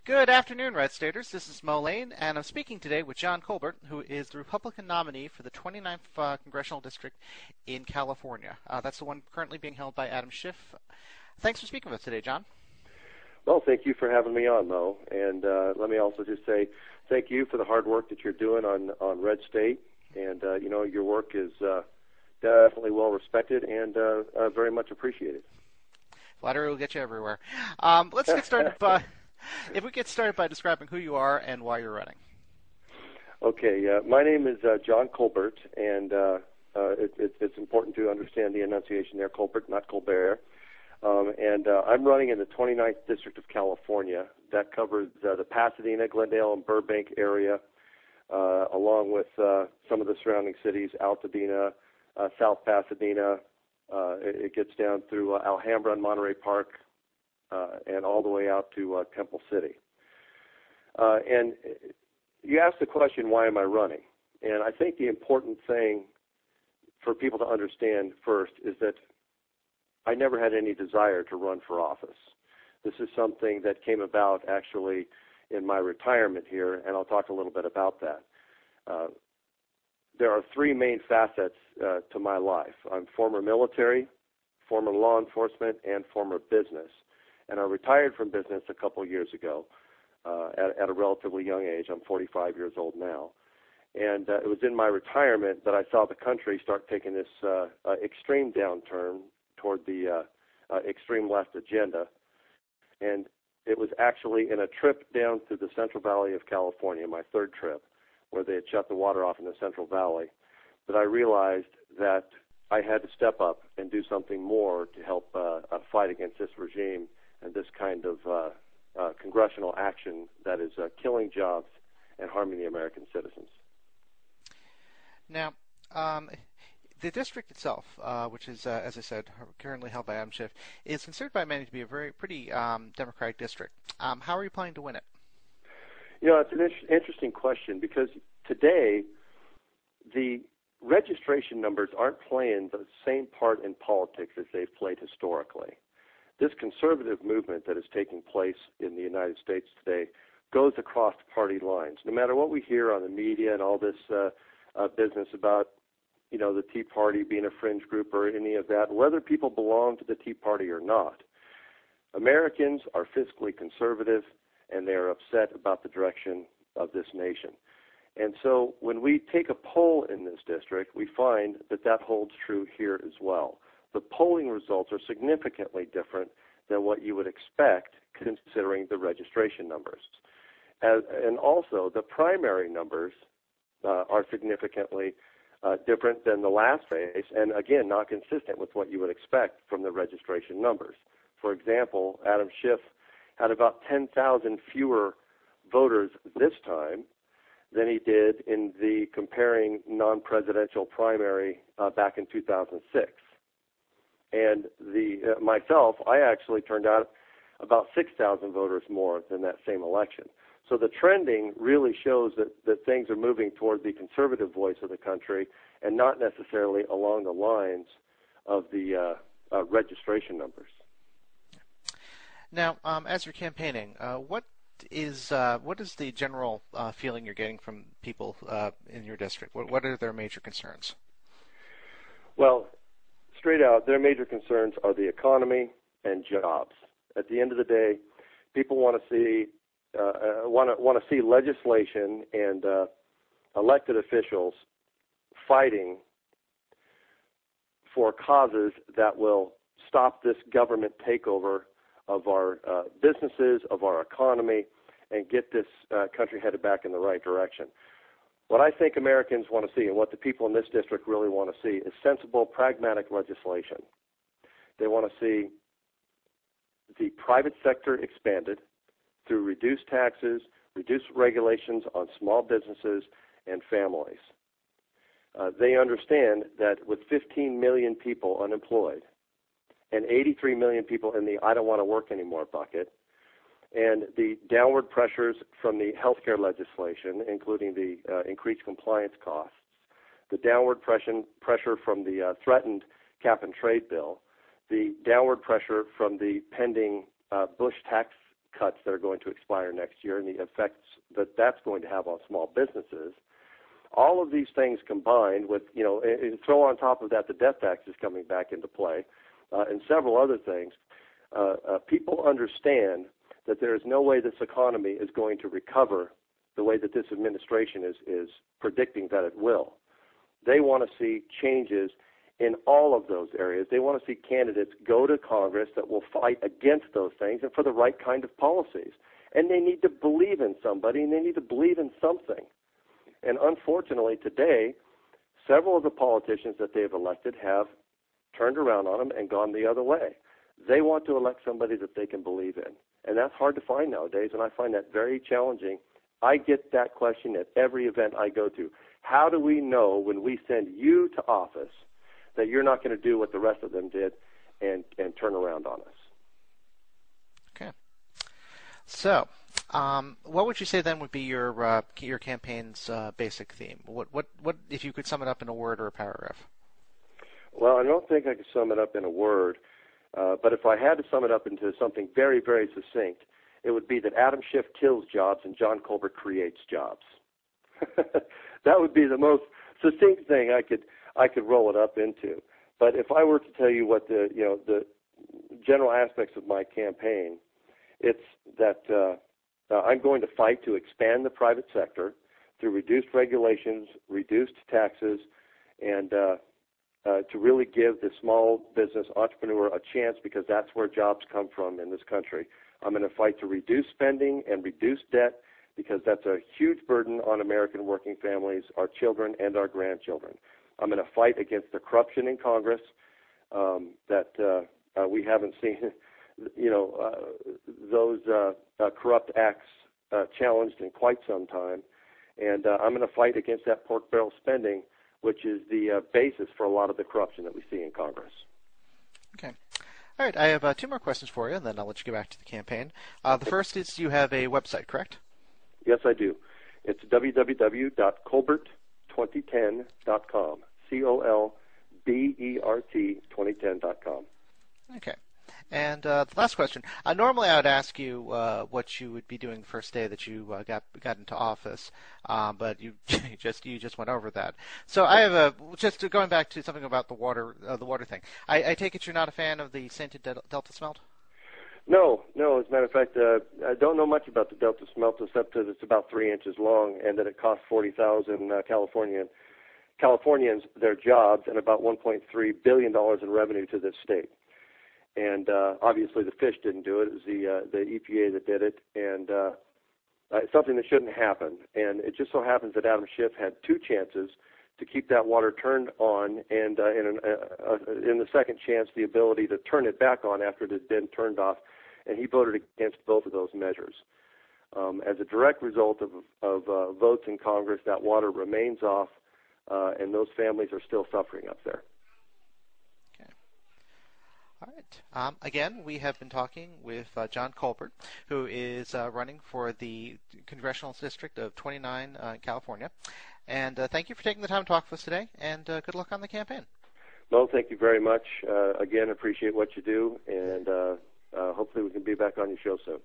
Good afternoon, Red Staters. This is Moe Lane, and I'm speaking today with John Colbert, who is the Republican nominee for the 29th Congressional District in California. That's the one currently being held by Adam Schiff. Thanks for speaking with us today, John. Well, thank you for having me on, Mo. And let me also just say thank you for the hard work that you're doing on Red State. And, your work is definitely well respected and very much appreciated. Flattery will get you everywhere. Let's get started if we get started by describing who you are and why you're running. Okay, my name is John Colbert, and it's important to understand the enunciation there, Colbert, not Colbert. I'm running in the 29th District of California. That covers the Pasadena, Glendale, and Burbank area, along with some of the surrounding cities, Altadena, South Pasadena. It gets down through Alhambra and Monterey Park, and all the way out to Temple City. And you asked the question, why am I running? And I think the important thing for people to understand first is that I never had any desire to run for office. This is something that came about actually in my retirement here, and I'll talk a little bit about that. There are three main facets to my life. I'm former military, former law enforcement, and former business. And I retired from business a couple of years ago at a relatively young age. I'm 45 years old now. And it was in my retirement that I saw the country start taking this extreme downturn toward the extreme left agenda. And it was actually in a trip down to the Central Valley of California, my third trip, where they had shut the water off in the Central Valley, that I realized that I had to step up and do something more to help fight against this regime and this kind of congressional action that is killing jobs and harming the American citizens. Now, the district itself, which is, as I said, currently held by Adam Schiff, is considered by many to be a pretty Democratic district. How are you planning to win it? It's an interesting question because today the registration numbers aren't playing the same part in politics as they've played historically. This conservative movement that is taking place in the United States today goes across party lines. No matter what we hear on the media and all this business about, the Tea Party being a fringe group or any of that, whether people belong to the Tea Party or not, Americans are fiscally conservative and they are upset about the direction of this nation. And so when we take a poll in this district, we find that that holds true here as well. The polling results are significantly different than what you would expect considering the registration numbers. And also the primary numbers are significantly different than the last phase, and again, not consistent with what you would expect from the registration numbers. For example, Adam Schiff had about 10,000 fewer voters this time than he did in the comparing non-presidential primary back in 2006. And myself, I actually turned out about 6,000 voters more than that same election. So the trending really shows that things are moving toward the conservative voice of the country and not necessarily along the lines of the registration numbers. Now, as you're campaigning, what is the general feeling you're getting from people in your district? What are their major concerns? Well, straight out, their major concerns are the economy and jobs. At the end of the day, people want to see legislation and elected officials fighting for causes that will stop this government takeover of our businesses, of our economy, and get this country headed back in the right direction. What I think Americans want to see, and what the people in this district really want to see, is sensible, pragmatic legislation. They want to see the private sector expanded through reduced taxes, reduced regulations on small businesses and families. They understand that with 15 million people unemployed and 83 million people in the I don't want to work anymore bucket, and the downward pressures from the healthcare legislation, including the increased compliance costs, the downward pressure from the threatened cap-and-trade bill, the downward pressure from the pending Bush tax cuts that are going to expire next year and the effects that that's going to have on small businesses. All of these things combined with, and throw on top of that the death tax is coming back into play, and several other things, people understand that there is no way this economy is going to recover the way that this administration is predicting that it will. They want to see changes in all of those areas. They want to see candidates go to Congress that will fight against those things and for the right kind of policies. And they need to believe in somebody, and they need to believe in something. And unfortunately today, several of the politicians that they've elected have turned around on them and gone the other way. They want to elect somebody that they can believe in. And that's hard to find nowadays, and I find that very challenging. I get that question at every event I go to. How do we know when we send you to office that you're not going to do what the rest of them did and turn around on us? Okay. So, what would you say then would be your campaign's basic theme? What if you could sum it up in a word or a paragraph? Well, I don't think I could sum it up in a word, but if I had to sum it up into something very, very succinct, it would be that Adam Schiff kills jobs and John Colbert creates jobs. That would be the most succinct thing I could roll it up into. But if I were to tell you what the general aspects of my campaign, it's that I'm going to fight to expand the private sector through reduced regulations, reduced taxes, and to really give the small business entrepreneur a chance, because that's where jobs come from in this country. I'm going to fight to reduce spending and reduce debt, because that's a huge burden on American working families, our children, and our grandchildren. I'm going to fight against the corruption in Congress that we haven't seen, those corrupt acts challenged in quite some time. And I'm going to fight against that pork barrel spending, which is the basis for a lot of the corruption that we see in Congress. Okay. All right, I have 2 more questions for you, and then I'll let you get back to the campaign. The first is you have a website, correct? Yes, I do. It's www.colbert2010.com. COLBERT2010.com. Okay. And the last question. Normally I would ask you what you would be doing the first day that you got into office, but you just went over that. So I have just going back to something about the water thing. I take it you're not a fan of the Sainted Delta smelt? No. As a matter of fact, I don't know much about the Delta smelt except that it's about 3 inches long and that it costs 40,000 Californians their jobs and about $1.3 billion in revenue to this state. And obviously the fish didn't do it. It was the EPA that did it, and it's something that shouldn't happen. And it just so happens that Adam Schiff had 2 chances to keep that water turned on, and in the second chance, the ability to turn it back on after it had been turned off, and he voted against both of those measures. As a direct result of votes in Congress, that water remains off, and those families are still suffering up there. All right. Again, we have been talking with John Colbert, who is running for the Congressional District of 29 California. And thank you for taking the time to talk with us today, and good luck on the campaign. Well, thank you very much. Again, appreciate what you do, and hopefully we can be back on your show soon.